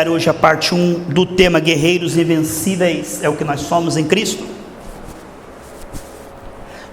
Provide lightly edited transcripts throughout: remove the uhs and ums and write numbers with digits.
iniciar hoje a parte 1 do tema Guerreiros Invencíveis, é o que nós somos em Cristo.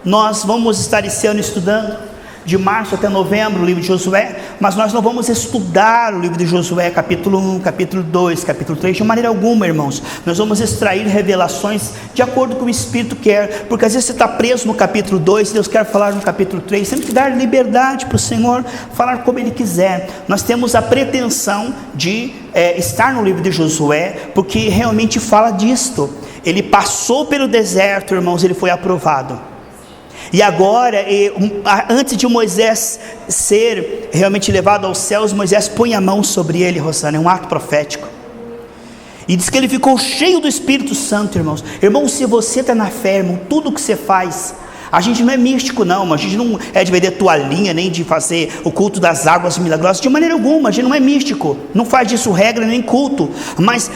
Nós vamos estar esse ano estudando de março até novembro o livro de Josué, mas nós não vamos estudar o livro de Josué capítulo 1, capítulo 2, capítulo 3 de maneira alguma, irmãos. Nós vamos extrair revelações de acordo com o Espírito quer, porque às vezes você está preso no capítulo 2, Deus quer falar no capítulo 3, temos que dar liberdade para o Senhor falar como Ele quiser. Nós temos a pretensão de estar no livro de Josué, porque realmente fala disto. Ele passou pelo deserto, irmãos, ele foi aprovado. E agora, antes de Moisés ser realmente levado aos céus, Moisés põe a mão sobre ele, Rosana, é um ato profético. E diz que ele ficou cheio do Espírito Santo, irmãos. Irmãos, se você está na fé, irmão, tudo que você faz, a gente não é místico não, a gente não é de vender toalhinha, nem de fazer o culto das águas milagrosas, de maneira alguma, a gente não é místico, não faz disso regra nem culto, mas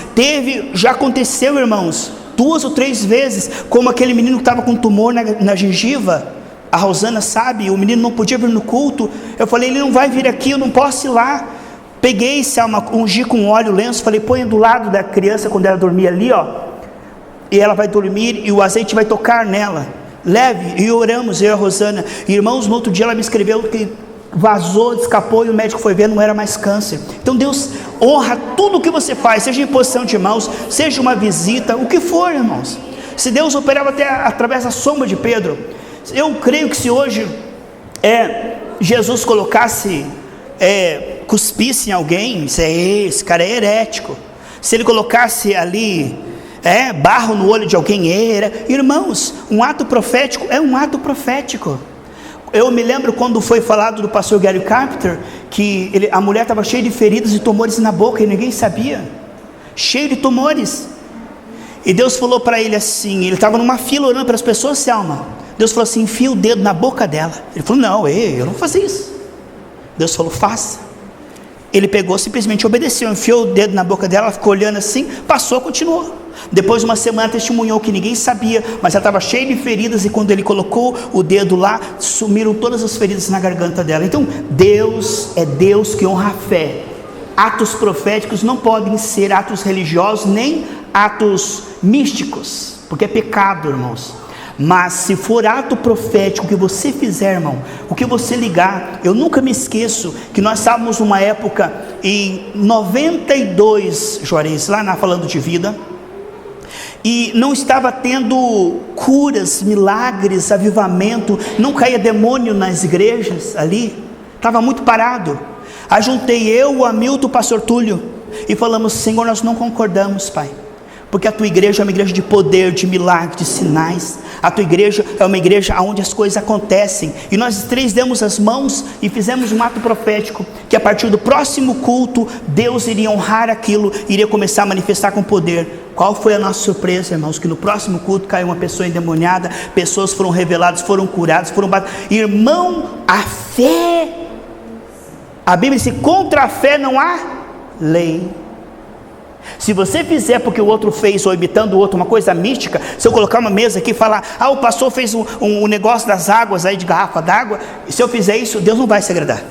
já aconteceu, irmãos, 2 ou 3 vezes, como aquele menino que estava com tumor na gengiva, a Rosana sabe, o menino não podia vir no culto, eu falei, ele não vai vir aqui, eu não posso ir lá. Peguei, Selma, ungi com óleo, lenço, falei, põe do lado da criança quando ela dormir ali, ó, e ela vai dormir e o azeite vai tocar nela, leve, e oramos, eu e a Rosana, irmãos, no outro dia ela me escreveu que vazou, escapou e o médico foi ver, não era mais câncer. Então Deus honra tudo o que você faz, seja imposição de mãos, seja uma visita, o que for, irmãos. Se Deus operava até através da sombra de Pedro, eu creio que se hoje Jesus colocasse, cuspisse em alguém, esse cara é herético. Se ele colocasse ali barro no olho de alguém, irmãos, um ato profético é um ato profético. Eu me lembro quando foi falado do pastor Gary Carpenter, que a mulher estava cheia de feridas e tumores na boca e ninguém sabia, cheio de tumores, e Deus falou para ele assim, ele estava numa fila orando para as pessoas, Selma, Deus falou assim, enfia o dedo na boca dela. Ele falou, não, eu não vou fazer isso. Deus falou, faça. Ele pegou, simplesmente obedeceu, enfiou o dedo na boca dela, ela ficou olhando assim, passou, continuou. Depois de uma semana testemunhou que ninguém sabia, mas ela estava cheia de feridas, e quando ele colocou o dedo lá, sumiram todas as feridas na garganta dela. Então Deus é Deus que honra a fé. Atos proféticos não podem ser atos religiosos, nem atos místicos, porque é pecado, irmãos. Mas se for ato profético que você fizer, irmão, o que você ligar, eu nunca me esqueço que nós estávamos numa época em 92, Juarez, lá falando de vida, e não estava tendo curas, milagres, avivamento, não caía demônio nas igrejas ali, estava muito parado. Aí juntei eu, o Hamilton, o pastor Túlio, e falamos, Senhor, nós não concordamos, Pai, porque a tua igreja é uma igreja de poder, de milagres, de sinais. A tua igreja é uma igreja onde as coisas acontecem. E nós 3 demos as mãos e fizemos um ato profético, que a partir do próximo culto, Deus iria honrar aquilo, iria começar a manifestar com poder. Qual foi a nossa surpresa, irmãos? Que no próximo culto caiu uma pessoa endemoniada, pessoas foram reveladas, foram curadas, foram batizadas. Irmão, a fé, a Bíblia diz, contra a fé não há lei. Se você fizer porque o outro fez, ou imitando o outro, uma coisa mística, se eu colocar uma mesa aqui e falar, o pastor fez um negócio das águas aí, de garrafa d'água, e se eu fizer isso, Deus não vai se agradar,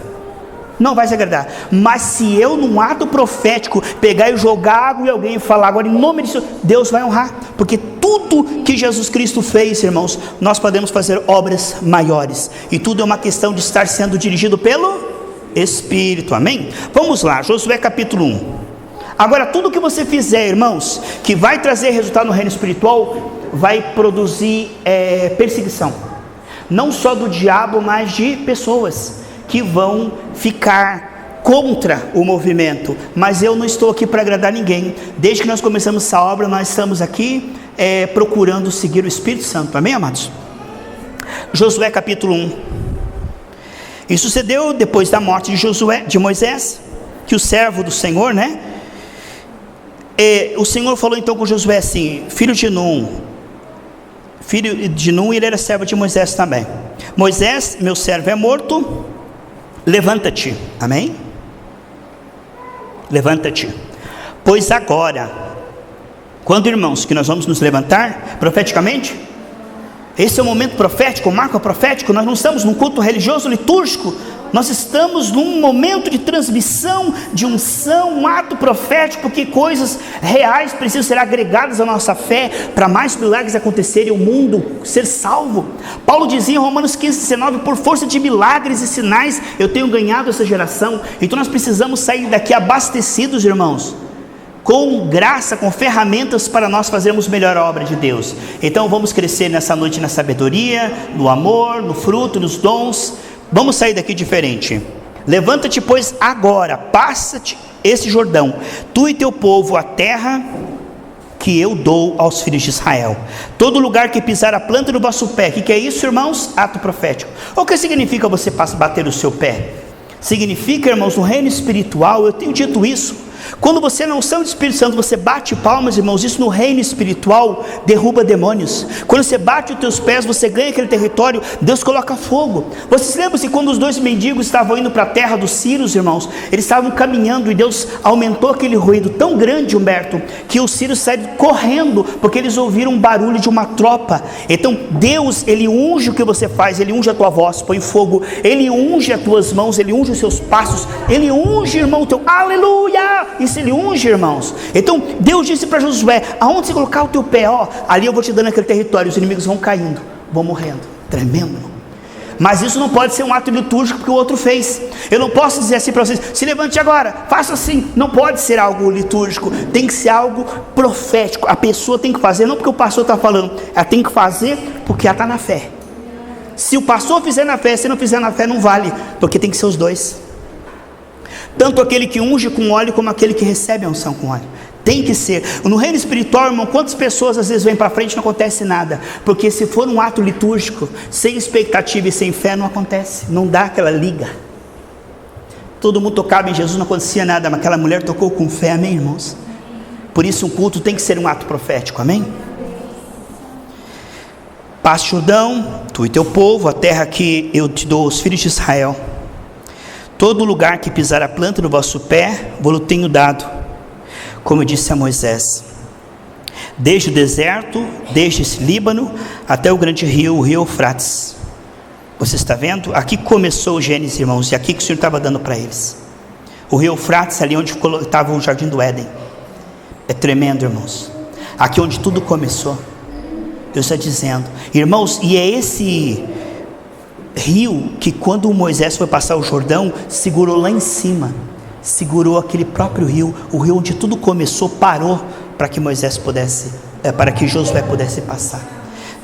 não vai se agradar. Mas se eu num ato profético, pegar e jogar água em alguém e falar, agora em nome disso, Deus vai honrar, porque tudo que Jesus Cristo fez, irmãos, nós podemos fazer obras maiores, e tudo é uma questão de estar sendo dirigido pelo Espírito, amém? Vamos lá, Josué capítulo 1. Agora, tudo que você fizer, irmãos, que vai trazer resultado no reino espiritual, vai produzir perseguição, não só do diabo, mas de pessoas que vão ficar contra o movimento. Mas eu não estou aqui para agradar ninguém. Desde que nós começamos essa obra, nós estamos aqui procurando seguir o Espírito Santo, amém, amados? Josué capítulo 1. E sucedeu depois da morte de Moisés, que o servo do Senhor, o Senhor falou então com Josué assim, filho de Nun, ele era servo de Moisés também. Moisés, meu servo é morto, levanta-te, amém? Levanta-te, pois agora, quando, irmãos, que nós vamos nos levantar profeticamente, esse é o momento profético, o marco profético. Nós não estamos num culto religioso litúrgico, Nós estamos num momento de transmissão, de unção, um ato profético, porque coisas reais precisam ser agregadas à nossa fé, para mais milagres acontecerem e o mundo ser salvo. Paulo dizia em Romanos 15:19, por força de milagres e sinais, eu tenho ganhado essa geração. Então nós precisamos sair daqui abastecidos, irmãos, com graça, com ferramentas para nós fazermos melhor a obra de Deus. Então vamos crescer nessa noite na sabedoria, no amor, no fruto, nos dons. Vamos sair daqui diferente. Levanta-te, pois, agora, passa-te esse Jordão, tu e teu povo, a terra que eu dou aos filhos de Israel. Todo lugar que pisar a planta do vosso pé. O que é isso, irmãos? Ato profético. O que significa você bater o seu pé? Significa, irmãos, no reino espiritual, eu tenho dito isso, quando você na unção do Espírito Santo, você bate palmas, irmãos, isso no reino espiritual derruba demônios. Quando você bate os teus pés, você ganha aquele território, Deus coloca fogo. Vocês lembram se quando os dois mendigos estavam indo para a terra dos sírios, irmãos, eles estavam caminhando e Deus aumentou aquele ruído tão grande, Humberto, que os sírios saíram correndo, porque eles ouviram um barulho de uma tropa. Então Deus, Ele unge o que você faz, Ele unge a tua voz, põe fogo, Ele unge as tuas mãos, Ele unge os seus passos, Ele unge, irmão, o teu aleluia. Isso Ele unge, irmãos. Então Deus disse para Josué, aonde você colocar o teu pé, ó, ali eu vou te dando aquele território. Os inimigos vão caindo, vão morrendo. Tremendo. Mas isso não pode ser um ato litúrgico que o outro fez. Eu não posso dizer assim para vocês, se levante agora, faça assim. Não pode ser algo litúrgico, tem que ser algo profético. A pessoa tem que fazer, não porque o pastor está falando, ela tem que fazer porque ela está na fé. Se o pastor fizer na fé, se não fizer na fé, não vale, porque tem que ser os dois. Tanto aquele que unge com óleo, como aquele que recebe a unção com óleo. Tem que ser. No reino espiritual, irmão, quantas pessoas às vezes vêm para frente e não acontece nada? Porque se for um ato litúrgico, sem expectativa e sem fé, não acontece. Não dá aquela liga. Todo mundo tocava em Jesus, não acontecia nada, mas aquela mulher tocou com fé, amém, irmãos? Por isso um culto tem que ser um ato profético, amém? Passa o Jordão, tu e teu povo, a terra que eu te dou aos filhos de Israel. Todo lugar que pisar a planta do vosso pé, vou-lo tenho dado, como eu disse a Moisés. Desde o deserto, desde esse Líbano, até o grande rio, o rio Eufrates. Você está vendo? Aqui começou o Gênesis, irmãos, e aqui que o Senhor estava dando para eles. O rio Eufrates, ali onde estava o jardim do Éden. É tremendo, irmãos. Aqui onde tudo começou. Deus está dizendo, irmãos, e é esse rio que quando Moisés foi passar o Jordão, segurou lá em cima, segurou aquele próprio rio, o rio onde tudo começou, parou para que Moisés pudesse, para que Josué pudesse passar.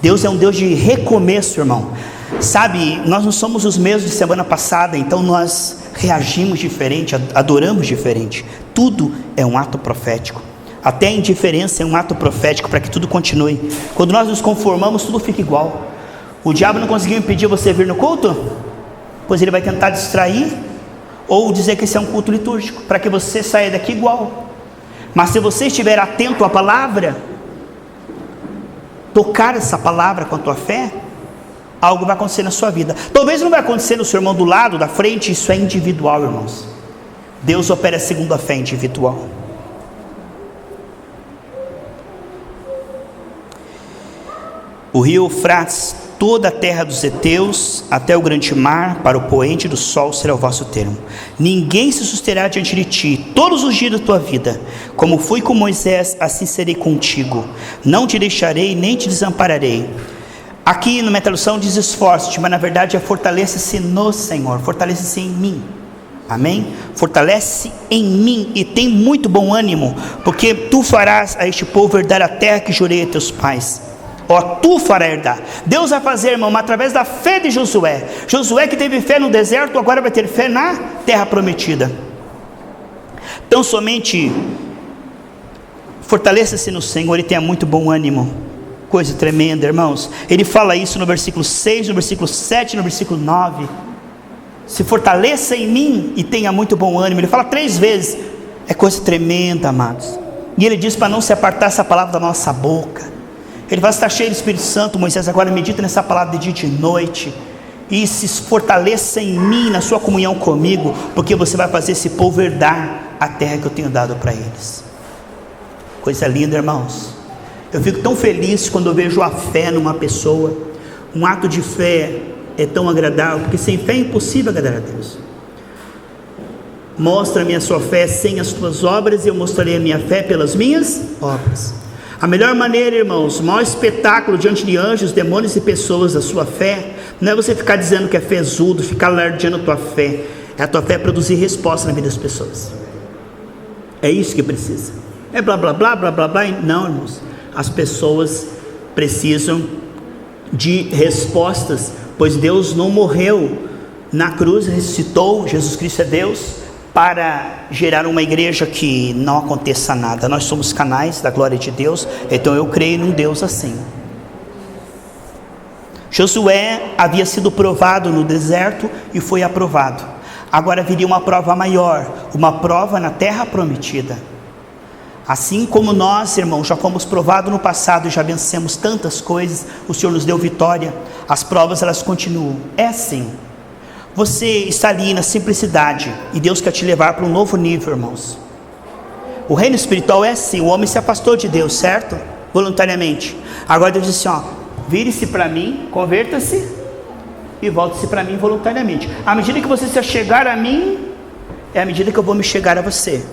Deus é um Deus de recomeço, irmão. Sabe, nós não somos os mesmos de semana passada, então nós reagimos diferente, adoramos diferente. Tudo é um ato profético. Até a indiferença é um ato profético para que tudo continue. Quando nós nos conformamos, tudo fica igual. O diabo não conseguiu impedir você vir no culto? Pois ele vai tentar distrair ou dizer que esse é um culto litúrgico, para que você saia daqui igual. Mas se você estiver atento à palavra, tocar essa palavra com a tua fé, algo vai acontecer na sua vida. Talvez não vai acontecer no seu irmão do lado, da frente, isso é individual, irmãos. Deus opera segundo a fé individual. O rio Eufrates, toda a terra dos heteus, até o grande mar, para o poente do sol será o vosso termo. Ninguém se susterá diante de ti todos os dias da tua vida. Como fui com Moisés, assim serei contigo. Não te deixarei, nem te desampararei. Aqui na minha tradução diz esforço-te, mas na verdade é fortaleça-se no Senhor, fortaleça-se em mim. Amém? Fortalece em mim e tem muito bom ânimo, porque tu farás a este povo herdar a terra que jurei a teus pais. Ó, tu farás herdar. Deus vai fazer, irmão, através da fé de Josué. Josué que teve fé no deserto, agora vai ter fé na terra prometida. Então somente fortaleça-se no Senhor e tenha muito bom ânimo. Coisa tremenda, irmãos. Ele fala isso no versículo 6, no versículo 7, no versículo 9. Se fortaleça em mim e tenha muito bom ânimo. Ele fala 3 vezes. É coisa tremenda, amados. E ele diz para não se apartar essa palavra da nossa boca. Ele fala, está cheio do Espírito Santo, Moisés, agora medita nessa palavra de dia e de noite, e se fortaleça em mim, na sua comunhão comigo, porque você vai fazer esse povo herdar a terra que eu tenho dado para eles. Coisa linda, irmãos. Eu fico tão feliz quando eu vejo a fé numa pessoa, um ato de fé é tão agradável, porque sem fé é impossível agradar a Deus. Mostra-me a sua fé sem as tuas obras, e eu mostrarei a minha fé pelas minhas obras. A melhor maneira, irmãos, o maior espetáculo diante de anjos, demônios e pessoas da sua fé, não é você ficar dizendo que é fezudo, ficar alardeando a tua fé. É a tua fé produzir resposta na vida das pessoas. É isso que precisa. É blá blá blá blá blá blá. Não, irmãos. As pessoas precisam de respostas, pois Deus não morreu na cruz, ressuscitou, Jesus Cristo é Deus, para gerar uma igreja que não aconteça nada. Nós somos canais da glória de Deus, então eu creio num Deus assim. Josué havia sido provado no deserto e foi aprovado. Agora viria uma prova maior, uma prova na terra prometida. Assim como nós, irmãos, já fomos provados no passado e já vencemos tantas coisas, o Senhor nos deu vitória, as provas elas continuam. É assim. Você está ali na simplicidade e Deus quer te levar para um novo nível, irmãos. O reino espiritual é assim, o homem se afastou de Deus, certo? Voluntariamente. Agora Deus diz assim, vire-se para mim, converta-se e volte-se para mim voluntariamente. À medida que você se achegar a mim, é à medida que eu vou me chegar a você.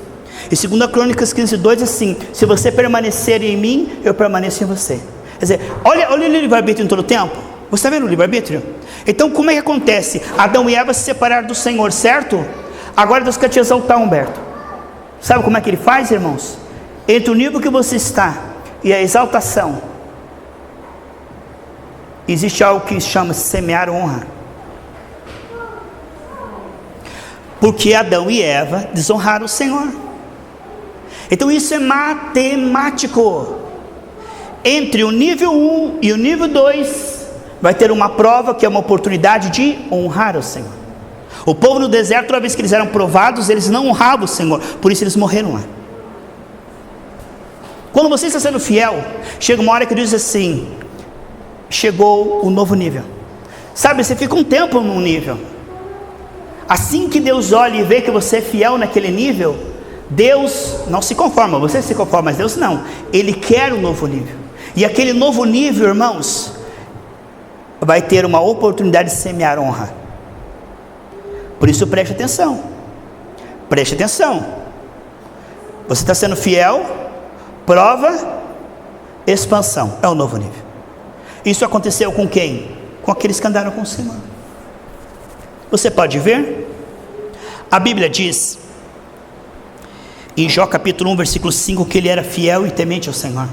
E 2 Crônicas 15:2 assim, se você permanecer em mim, eu permaneço em você. Quer dizer, olha o livre-arbítrio em todo o tempo. Você está vendo o livre-arbítrio? Então como é que acontece? Adão e Eva se separaram do Senhor, certo? Agora Deus quer te exaltar, Humberto. Sabe como é que ele faz, irmãos? Entre o nível que você está e a exaltação, existe algo que chama-se semear honra. Porque Adão e Eva desonraram o Senhor. Então isso é matemático. Entre o nível 1 e o nível 2, vai ter uma prova que é uma oportunidade de honrar o Senhor. O povo no deserto, toda vez que eles eram provados, eles não honravam o Senhor, por isso eles morreram lá. Quando você está sendo fiel, chega uma hora que Deus diz assim, chegou o novo nível. Sabe, você fica um tempo num nível. Assim que Deus olha e vê que você é fiel naquele nível, Deus não se conforma, você se conforma, mas Deus não. Ele quer um novo nível. E aquele novo nível, irmãos, vai ter uma oportunidade de semear honra. Por isso preste atenção. Preste atenção. Você está sendo fiel, prova, expansão. É o novo nível. Isso aconteceu com quem? Com aqueles que andaram com o Senhor. Você pode ver? A Bíblia diz, em Jó capítulo 1, versículo 5, que ele era fiel e temente ao Senhor.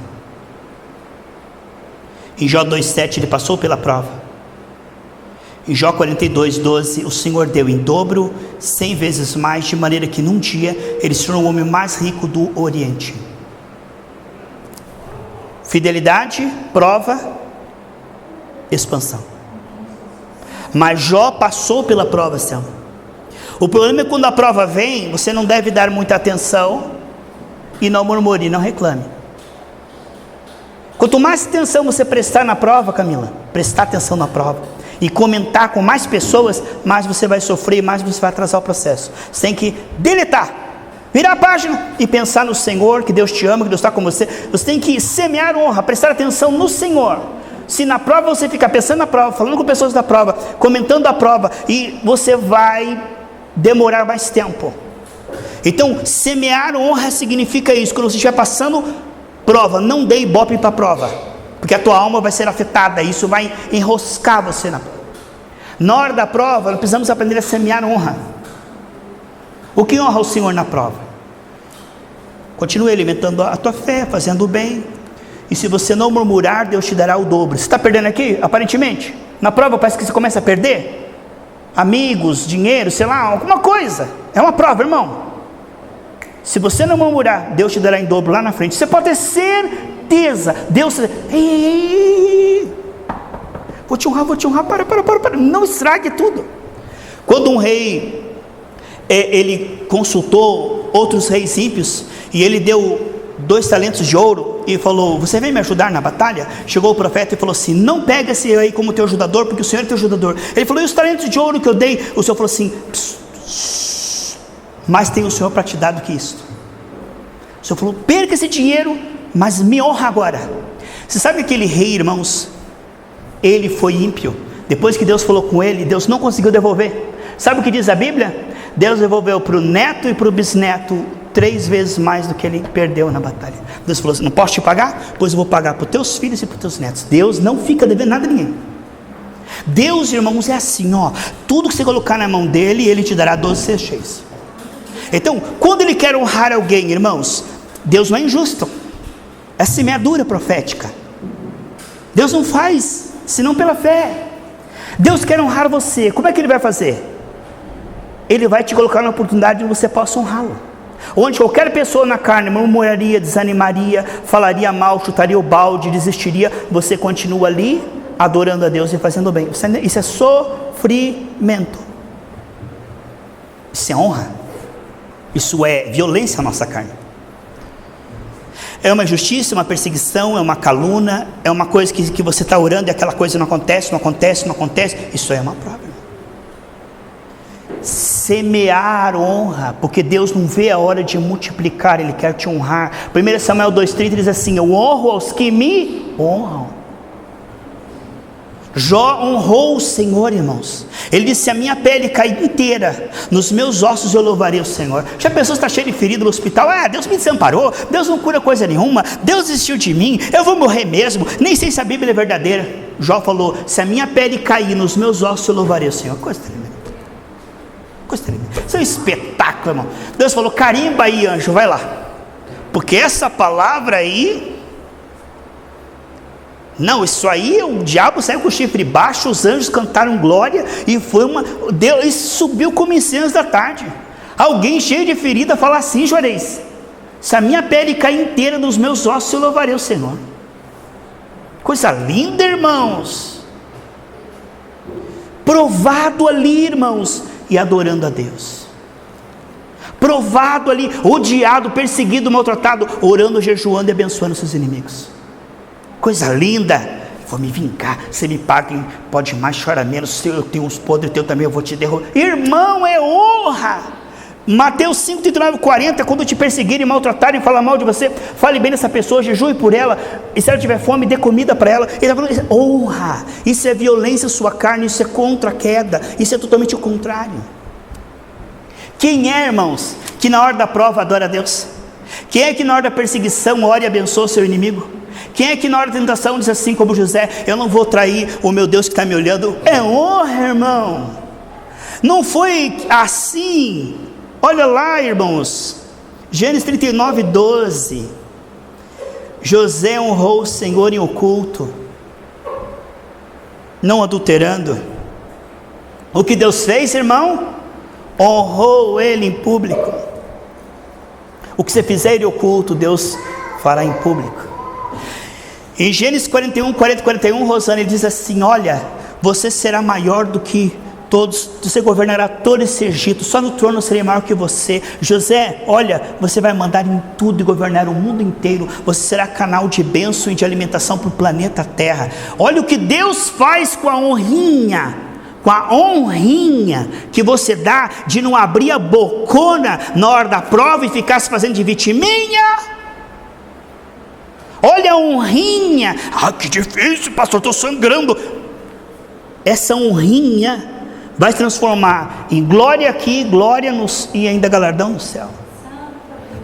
Em Jó 2,7 ele passou pela prova. Em Jó 42,12 o Senhor deu em dobro, 100 vezes mais, de maneira que num dia ele se tornou o homem mais rico do Oriente. Fidelidade, prova, expansão. Mas Jó passou pela provação. O problema é quando a prova vem, você não deve dar muita atenção e não murmure, não reclame. Quanto mais atenção você prestar na prova, Camila, prestar atenção na prova e comentar com mais pessoas, mais você vai sofrer, mais você vai atrasar o processo. Você tem que deletar, virar a página e pensar no Senhor, que Deus te ama, que Deus está com você. Você tem que semear honra, prestar atenção no Senhor. Se na prova você ficar pensando na prova, falando com pessoas da prova, comentando a prova, e você vai demorar mais tempo. Então, semear honra significa isso. Quando você estiver passando prova, não dê ibope para a prova, porque a tua alma vai ser afetada, isso vai enroscar você na prova. Na hora da prova, nós precisamos aprender a semear honra. O que honra o Senhor na prova? Continue alimentando a tua fé, fazendo o bem, e se você não murmurar, Deus te dará o dobro. Você está perdendo aqui, aparentemente? Na prova parece que você começa a perder amigos, dinheiro, sei lá, alguma coisa. É uma prova, irmão. Se você não murmurar, Deus te dará em dobro lá na frente. Você pode ter certeza. Deus, vou te honrar, para. Não estrague tudo. Quando um rei, ele consultou outros reis ímpios, e ele deu 2 talentos de ouro, e falou, você vem me ajudar na batalha? Chegou o profeta e falou assim, não pega esse aí como teu ajudador, porque o Senhor é teu ajudador. Ele falou, e os talentos de ouro que eu dei? O Senhor falou assim, mais tem o Senhor para te dar do que isso. O Senhor falou, perca esse dinheiro, mas me honra agora. Você sabe aquele rei, irmãos, ele foi ímpio, Depois que Deus falou com ele, Deus não conseguiu devolver. Sabe o que diz a Bíblia? Deus devolveu para o neto e para o bisneto 3 vezes mais do que ele perdeu na batalha. Deus falou assim: não posso te pagar? Pois eu vou pagar para os teus filhos e para os teus netos. Deus não fica devendo nada a ninguém. Deus, irmãos, é assim, ó, tudo que você colocar na mão dele, ele te dará 12 vezes cheios. Então, quando ele quer honrar alguém, irmãos, Deus não é injusto. É semeadura profética. Deus não faz senão pela fé. Deus quer honrar você. Como é que ele vai fazer? Ele vai te colocar na oportunidade de você possa honrá-lo. Onde qualquer pessoa na carne murmuraria, desanimaria, falaria mal, chutaria o balde, desistiria, você continua ali adorando a Deus e fazendo bem. Isso é sofrimento. Isso é honra. Isso é violência à nossa carne. É uma injustiça, uma perseguição, é uma calúnia, é uma coisa que você está orando e aquela coisa não acontece. Isso é uma prova. Semear honra, porque Deus não vê a hora de multiplicar, Ele quer te honrar. 1 Samuel 2,30 diz assim: eu honro aos que me honram. Jó honrou o Senhor, irmãos. Ele disse: se a minha pele cair inteira, nos meus ossos eu louvarei o Senhor. Já pensou se está cheio de ferida no hospital? Deus me desamparou, Deus não cura coisa nenhuma, Deus desistiu de mim, eu vou morrer mesmo, nem sei se a Bíblia é verdadeira. Jó falou: se a minha pele cair nos meus ossos eu louvarei o Senhor. Coisa tremenda. Isso é um espetáculo, irmão. Deus falou: carimba aí, anjo, vai lá, porque essa palavra aí, não, isso aí, o diabo saiu com o chifre baixo, os anjos cantaram glória, e Deus subiu como incenso da tarde. Alguém cheio de ferida fala assim: Juarez, se a minha pele cair inteira nos meus ossos, eu louvarei o Senhor. Coisa linda, irmãos. Provado ali, irmãos, e adorando a Deus. Provado ali, odiado, perseguido, maltratado, orando, jejuando e abençoando seus inimigos. Coisa linda. Vou me vingar, você me paga, pode mais, chora menos, se eu tenho uns podres teu também, eu vou te derrubar. Irmão, é honra. Mateus 5, 39, 40, quando te perseguirem, maltratarem, falar mal de você, fale bem dessa pessoa, jejue por ela, e se ela tiver fome, dê comida para ela. Ele está falando: isso é honra, isso é violência à sua carne, isso é contra a queda, isso é totalmente o contrário. Quem é, irmãos, que na hora da prova adora a Deus? Quem é que na hora da perseguição ora e abençoa o seu inimigo? Quem é que na hora da tentação diz assim como José: eu não vou trair o meu Deus que está me olhando? É honra, irmão. Não foi assim. Olha lá, irmãos, Gênesis 39, 12. José honrou o Senhor em oculto, não adulterando. O que Deus fez, irmão? Honrou ele em público. O que você fizer em oculto, Deus fará em público. Em Gênesis 41, 40 e 41, Rosana, ele diz assim: olha, você será maior do que todos, você governará todo esse Egito, só no trono eu serei maior que você. José, olha, você vai mandar em tudo e governar o mundo inteiro, você será canal de bênção e de alimentação para o planeta Terra. Olha o que Deus faz com a honrinha que você dá de não abrir a bocona na hora da prova e ficar se fazendo de vitiminha. Olha a honrinha. Que difícil, pastor, estou sangrando. Essa honrinha vai se transformar em glória aqui, glória e ainda galardão no céu.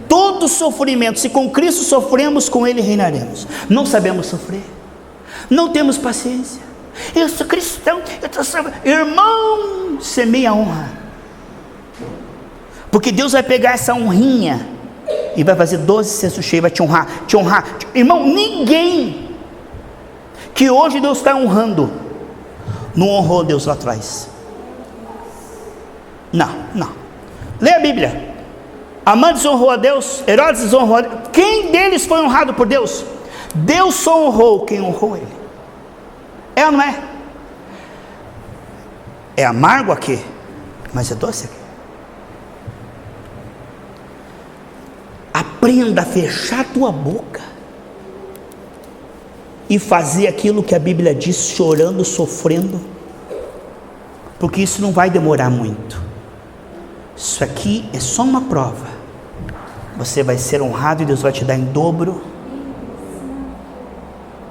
Todo sofrimento, se com Cristo sofremos, com Ele reinaremos. Não sabemos sofrer, não temos paciência. Eu sou cristão, eu estou sofrendo. Irmão, semeia a honra, porque Deus vai pegar essa honrinha e vai fazer 12 cestos cheios, vai te honrar. Irmão, ninguém que hoje Deus está honrando não honrou Deus lá atrás. Não. Leia a Bíblia. Amã desonrou a Deus, Herodes desonrou a Deus. Quem deles foi honrado por Deus? Deus só honrou quem honrou Ele. É ou não é? É amargo aqui, mas é doce aqui. Aprenda a fechar a tua boca e fazer aquilo que a Bíblia diz, chorando, sofrendo, porque isso não vai demorar muito. Isso aqui é só uma prova. Você vai ser honrado e Deus vai te dar em dobro.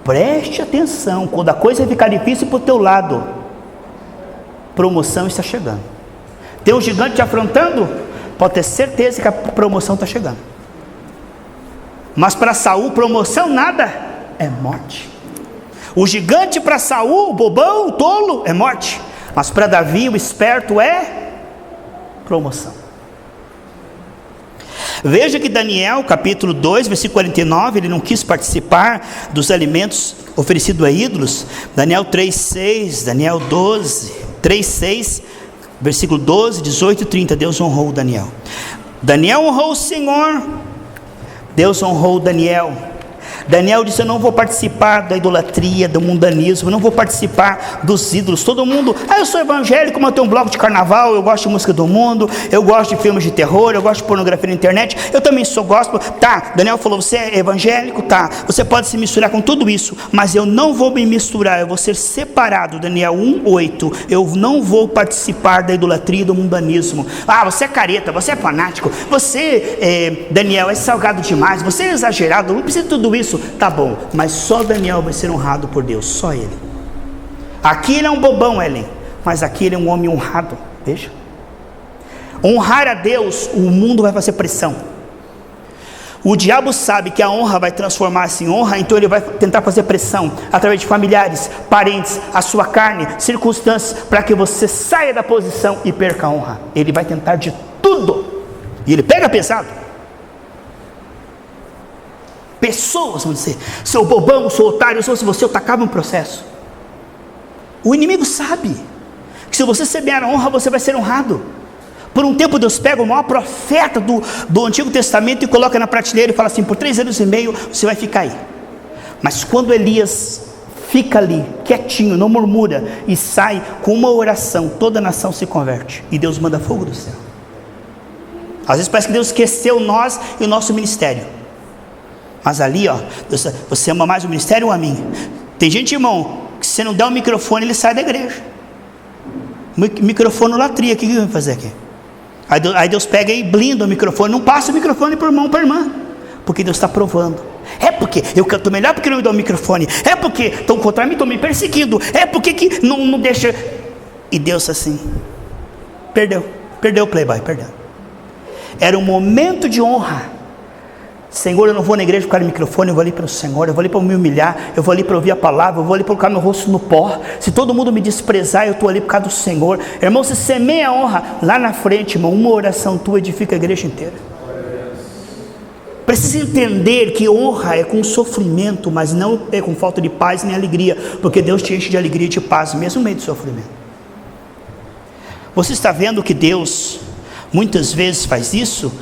Preste atenção, quando a coisa ficar difícil para o teu lado, promoção está chegando. Tem um gigante te afrontando? Pode ter certeza que a promoção está chegando. Mas para Saul, promoção nada, é morte. O gigante para Saul, o bobão, o tolo, é morte. Mas para Davi, o esperto, é promoção. Veja que Daniel, capítulo 2, versículo 49, ele não quis participar dos alimentos oferecidos a ídolos. Daniel 3,6, Daniel 12, 3,6, versículo 12, 18 e 30, Deus honrou Daniel. Daniel honrou o Senhor, Deus honrou Daniel. Daniel disse: eu não vou participar da idolatria, do mundanismo, eu não vou participar dos ídolos. Todo mundo, eu sou evangélico, mas eu tenho um bloco de carnaval, eu gosto de música do mundo, eu gosto de filmes de terror, eu gosto de pornografia na internet, eu também sou gospel. Tá, Daniel falou: você é evangélico? Tá, você pode se misturar com tudo isso, mas eu não vou me misturar, eu vou ser separado. Daniel 1,8, eu não vou participar da idolatria e do mundanismo. Você é careta, você é fanático, você, Daniel, é salgado demais, você é exagerado, não precisa de tudo isso. Tá bom, mas só Daniel vai ser honrado por Deus, só ele. Aqui ele é um bobão, Ellen, mas aqui ele é um homem honrado. Veja, honrar a Deus, o mundo vai fazer pressão. O diabo sabe que a honra vai transformar-se em honra, então ele vai tentar fazer pressão através de familiares, parentes, a sua carne, circunstâncias, para que você saia da posição e perca a honra. Ele vai tentar de tudo, e ele pega pesado. Pessoas vão dizer: seu bobão, seu otário, se fosse você, eu tacava um processo. O inimigo sabe que se você semear a honra, você vai ser honrado. Por um tempo Deus pega o maior profeta do Antigo Testamento e coloca na prateleira e fala assim: por 3 anos e meio você vai ficar aí. Mas quando Elias fica ali, quietinho, não murmura, e sai com uma oração, toda a nação se converte, e Deus manda fogo do céu. Às vezes parece que Deus esqueceu nós e o nosso ministério. Mas ali, você ama mais o ministério ou a mim? Tem gente, irmão, que se você não der o microfone, ele sai da igreja. Microfonolatria, o que vai fazer aqui? Aí Deus pega e blinda o microfone, não passa o microfone para o irmão, para a irmã, porque Deus está provando. É porque eu canto melhor porque não me dá o microfone, é porque estão contra mim, estão me perseguindo, é porque que não deixa. E Deus assim, perdeu o playboy, perdeu. Era um momento de honra. Senhor, eu não vou na igreja por causa do microfone, eu vou ali para o Senhor, eu vou ali para me humilhar, eu vou ali para ouvir a palavra, eu vou ali para colocar meu rosto no pó. Se todo mundo me desprezar, eu estou ali por causa do Senhor. Irmão, se semeia a honra, lá na frente, irmão, uma oração tua edifica a igreja inteira. Precisa entender que honra é com sofrimento, mas não é com falta de paz nem alegria, porque Deus te enche de alegria e de paz, mesmo no meio do sofrimento. Você está vendo que Deus muitas vezes faz isso?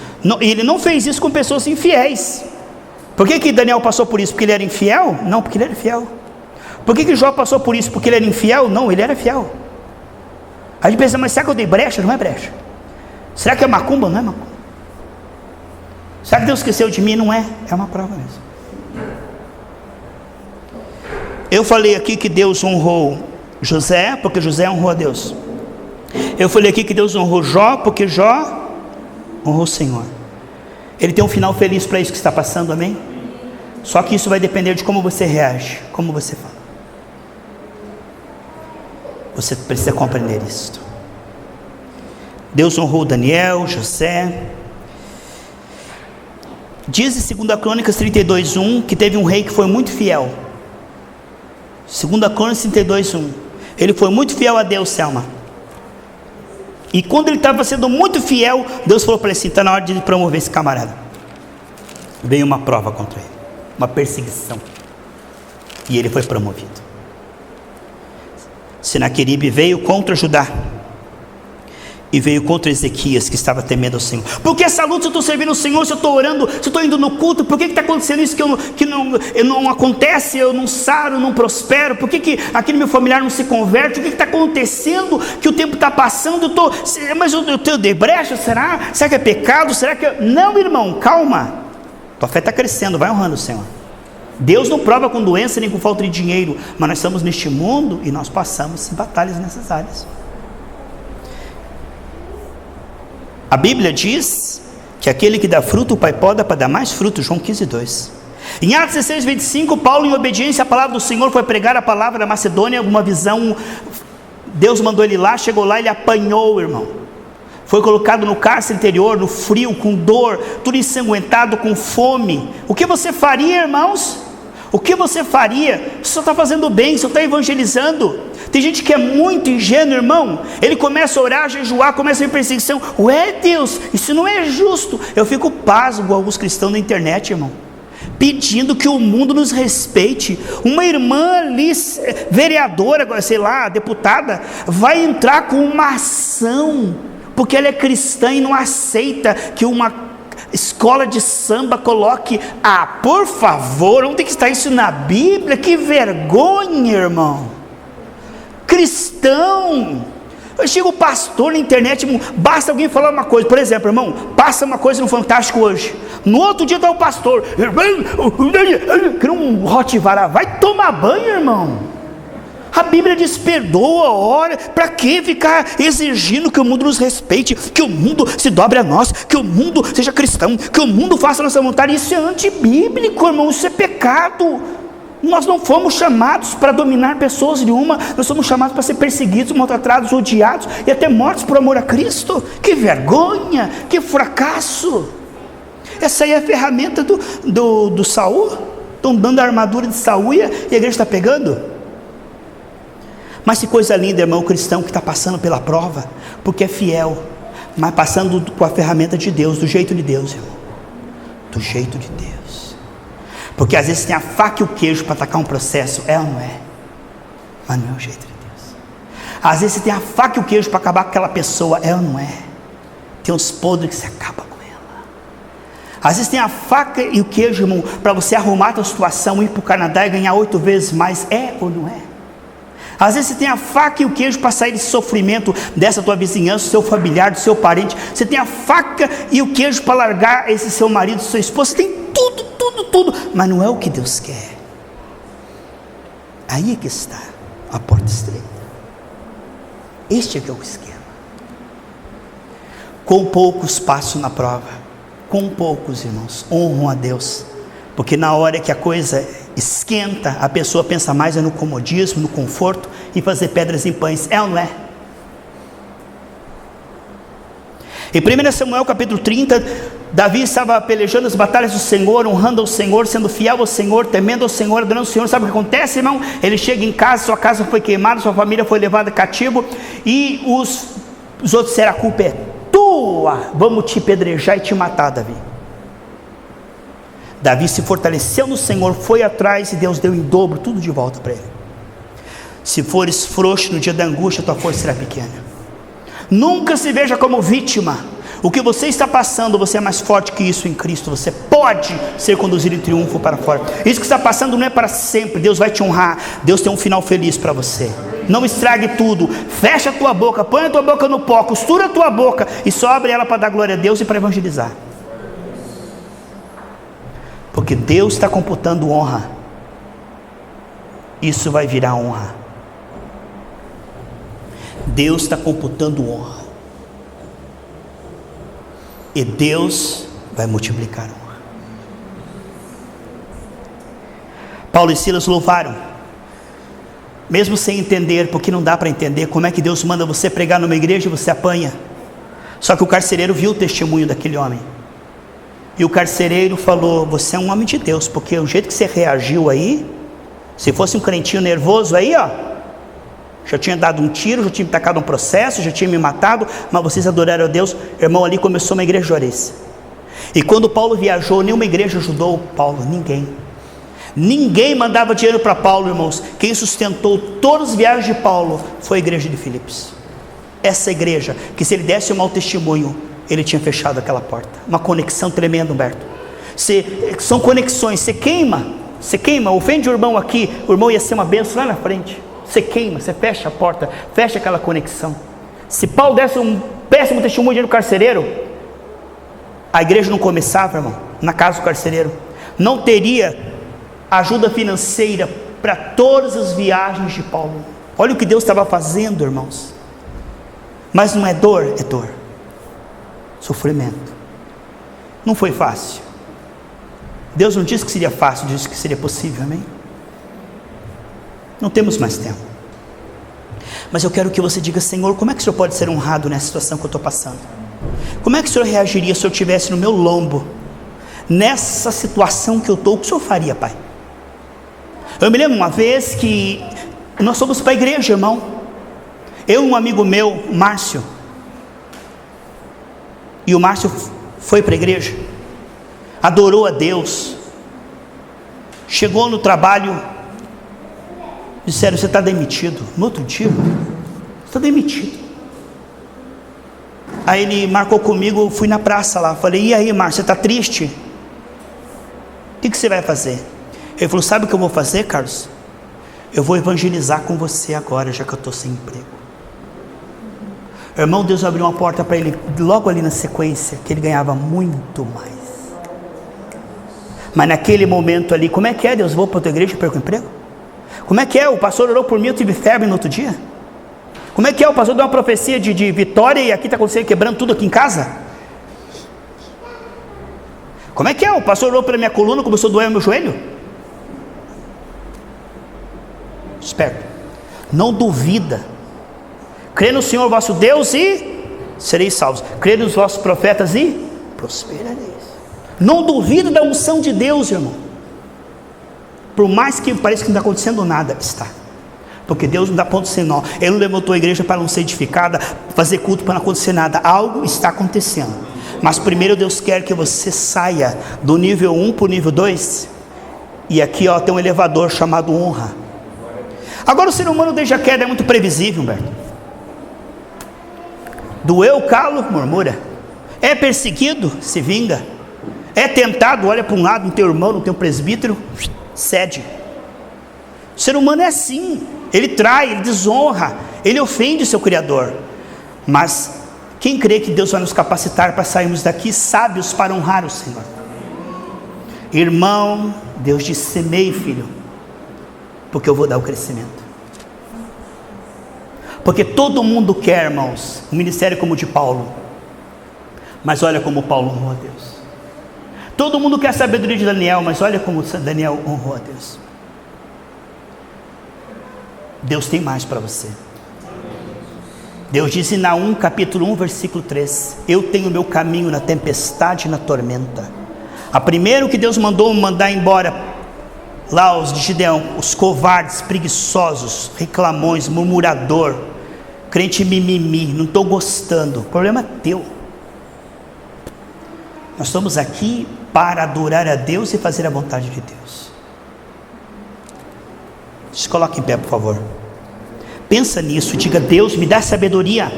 Ele não fez isso com pessoas infiéis. Por que Daniel passou por isso? Porque ele era infiel? Não, porque ele era fiel. Por que Jó passou por isso? Porque ele era infiel? Não, ele era fiel. A gente pensa: mas será que eu dei brecha? Não é brecha. Será que é macumba? Não é macumba. Será que Deus esqueceu de mim? Não é. É uma prova mesmo. Eu falei aqui que Deus honrou José, porque José honrou a Deus. Eu falei aqui que Deus honrou Jó, porque Jó honrou o Senhor. Ele tem um final feliz para isso que está passando, amém? Só que isso vai depender de como você reage, como você fala. Você precisa compreender isso. Deus honrou Daniel, José. Diz em 2 Crônicas 32:1 que teve um rei que foi muito fiel. 2 Crônicas 32:1. Ele foi muito fiel a Deus, Selma. E quando ele estava sendo muito fiel, Deus falou para ele assim: está na hora de promover esse camarada. Veio uma prova contra ele, uma perseguição, e ele foi promovido. Senaqueribe veio contra Judá, e veio contra Ezequias, que estava temendo ao Senhor. Por que essa luta? Se eu estou servindo o Senhor, se eu estou orando, se eu estou indo no culto, por que está acontecendo isso que não acontece? Eu não saro, não prospero. Por que aquele meu familiar não se converte? O que está acontecendo? Que o tempo está passando, mas eu tenho de brecha? Será que é pecado? Será que não, irmão, calma. Tua fé está crescendo, vai honrando o Senhor. Deus não prova com doença nem com falta de dinheiro, mas nós estamos neste mundo e nós passamos batalhas nessas áreas. A Bíblia diz que aquele que dá fruto, o Pai poda para dar mais fruto, João 15:2. Em Atos 16:25, Paulo, em obediência à palavra do Senhor, foi pregar a palavra na Macedônia, uma visão Deus mandou ele lá, chegou lá, ele apanhou, irmão. Foi colocado no cárcere interior, no frio, com dor, tudo ensanguentado, com fome. O que você faria, irmãos? O que você faria? Você só está fazendo bem, você está evangelizando. Tem gente que é muito ingênuo, irmão. Ele começa a orar, a jejuar, começa a ver perseguição. Ué, Deus, isso não é justo. Eu fico pasmo com alguns cristãos na internet, irmão, pedindo que o mundo nos respeite. Uma irmã ali, vereadora, sei lá, deputada, vai entrar com uma ação, porque ela é cristã e não aceita que uma escola de samba coloque, por favor, onde que está isso na Bíblia? Que vergonha, irmão. Cristão, chega o pastor na internet, basta alguém falar uma coisa, por exemplo, irmão, passa uma coisa no Fantástico hoje, no outro dia está o pastor, cria um Rottweiler, vai tomar banho, irmão. A Bíblia diz: perdoa, ora. Para que ficar exigindo que o mundo nos respeite, que o mundo se dobre a nós, que o mundo seja cristão, que o mundo faça a nossa vontade? Isso é antibíblico, irmão, isso é pecado. Nós não fomos chamados para dominar pessoas nenhuma, nós somos chamados para ser perseguidos, maltratados, odiados e até mortos por amor a Cristo. Que vergonha, que fracasso. Essa aí é a ferramenta do Saul. Estão dando a armadura de Saul e a igreja está pegando. Mas que coisa linda, irmão, o cristão que está passando pela prova, porque é fiel, mas passando com a ferramenta de Deus, do jeito de Deus, irmão, do jeito de Deus. Porque às vezes tem a faca e o queijo para atacar um processo, ou não é? Mas não é o jeito de Deus. Às vezes você tem a faca e o queijo para acabar com aquela pessoa, ou não é? Tem uns podres que você acaba com ela. Às vezes tem a faca e o queijo, irmão, para você arrumar a tua situação, ir para o Canadá e ganhar 8 vezes mais, ou não é? Às vezes você tem a faca e o queijo para sair desse sofrimento, dessa tua vizinhança, do seu familiar, do seu parente. Você tem a faca e o queijo para largar esse seu marido, sua esposa. Você tem tudo, mas não é o que Deus quer. Aí é que está a porta estreita. Este é que é o esquema. Com poucos passam na prova, com poucos, irmãos, honram a Deus, porque na hora que a coisa esquenta, a pessoa pensa mais no comodismo, no conforto, e fazer pedras em pães, ou não é? Em 1 Samuel capítulo 30, Davi estava pelejando as batalhas do Senhor, honrando ao Senhor, sendo fiel ao Senhor, temendo ao Senhor, adorando ao Senhor. Sabe o que acontece, irmão? Ele chega em casa, sua casa foi queimada, sua família foi levada cativo, e os outros disseram: a culpa é tua, vamos te pedrejar e te matar, Davi. Davi se fortaleceu no Senhor, foi atrás, e Deus deu em dobro tudo de volta para ele. Se fores frouxo no dia da angústia, tua força será pequena. Nunca se veja como vítima. O que você está passando, você é mais forte que isso em Cristo. Você pode ser conduzido em triunfo para fora. Isso que está passando não é para sempre. Deus vai te honrar. Deus tem um final feliz para você. Não estrague tudo. Fecha a tua boca, põe a tua boca no pó, costura a tua boca e só abre ela para dar glória a Deus e para evangelizar. Porque Deus está computando honra. Isso vai virar honra. Deus está computando honra. E Deus vai multiplicar honra. Paulo e Silas louvaram, mesmo sem entender, porque não dá para entender como é que Deus manda você pregar numa igreja e você apanha. Só que o carcereiro viu o testemunho daquele homem. E o carcereiro falou: você é um homem de Deus, porque o jeito que você reagiu aí, se fosse um crentinho nervoso aí, já tinha dado um tiro, já tinha me tacado um processo, já tinha me matado, mas vocês adoraram a Deus. Irmão, ali começou uma igreja juarez. E quando Paulo viajou, nenhuma igreja ajudou Paulo, ninguém mandava dinheiro para Paulo, irmãos. Quem sustentou todas as viagens de Paulo foi a igreja de Filipos. Essa igreja, que se ele desse um mau testemunho, ele tinha fechado aquela porta. Uma conexão tremenda, Humberto. São conexões. Você queima, ofende o irmão aqui, o irmão ia ser uma bênção lá na frente. Você queima, você fecha a porta, fecha aquela conexão. Se Paulo desse um péssimo testemunho no carcereiro, a igreja não começava, irmão, na casa do carcereiro. Não teria ajuda financeira para todas as viagens de Paulo. Olha o que Deus estava fazendo, irmãos. Mas não é dor, é dor. Sofrimento. Não foi fácil. Deus não disse que seria fácil, disse que seria possível, amém? Não temos mais tempo. Mas eu quero que você diga: Senhor, como é que o Senhor pode ser honrado nessa situação que eu estou passando? Como é que o Senhor reagiria se eu estivesse no meu lombo, nessa situação que eu estou? O que o Senhor faria, Pai? Eu me lembro uma vez que nós fomos para a igreja, irmão. Eu e um amigo meu, Márcio. E o Márcio foi para a igreja, adorou a Deus. Chegou no trabalho, disseram: você está demitido. No outro dia, você está demitido. Aí ele marcou comigo, fui na praça lá, falei: e aí, Márcio, você está triste? O que você vai fazer? Ele falou: sabe o que eu vou fazer, Carlos? Eu vou evangelizar com você agora, já que eu estou sem emprego. Irmão, Deus abriu uma porta para ele logo ali na sequência, que ele ganhava muito mais. Mas naquele momento ali, como é que é? Deus, vou para outra igreja e perco o emprego? Como é que é? O pastor orou por mim, eu tive febre no outro dia? Como é que é? O pastor deu uma profecia de vitória e aqui está acontecendo, quebrando tudo aqui em casa? Como é que é? O pastor orou pela minha coluna, começou a doer o meu joelho? Esperto. Não duvida. Crê no Senhor vosso Deus e sereis salvos. Crê nos vossos profetas e prosperareis. Não duvida da unção de Deus, irmão. Por mais que pareça que não está acontecendo nada, está. Porque Deus não dá ponto sem nó. Ele não levantou a igreja para não ser edificada, fazer culto para não acontecer nada. Algo está acontecendo. Mas primeiro Deus quer que você saia do nível 1 para o nível 2. E aqui tem um elevador chamado honra. Agora o ser humano desde a queda é muito previsível, Humberto. Doeu, calo, murmura. É perseguido, se vinga. É tentado, olha para um lado, no teu irmão, no teu presbítero, cede. O ser humano é assim. Ele trai, ele desonra, ele ofende o seu Criador. Mas quem crê que Deus vai nos capacitar para sairmos daqui sábios para honrar o Senhor? Irmão, Deus disse: semeie, filho, porque eu vou dar o crescimento. Porque todo mundo quer, irmãos, um ministério como o de Paulo. Mas olha como Paulo honrou a Deus. Todo mundo quer a sabedoria de Daniel, mas olha como Daniel honrou a Deus. Deus tem mais para você. Deus disse em Naum capítulo 1 versículo 3: eu tenho o meu caminho na tempestade e na tormenta. A primeiro que Deus mandar embora lá os de Gideão, os covardes, preguiçosos, reclamões, murmurador, crente mimimi, não estou gostando. O problema é teu. Nós estamos aqui para adorar a Deus e fazer a vontade de Deus. Se coloque em pé, por favor. Pensa nisso, diga: Deus, me dá sabedoria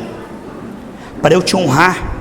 para eu te honrar.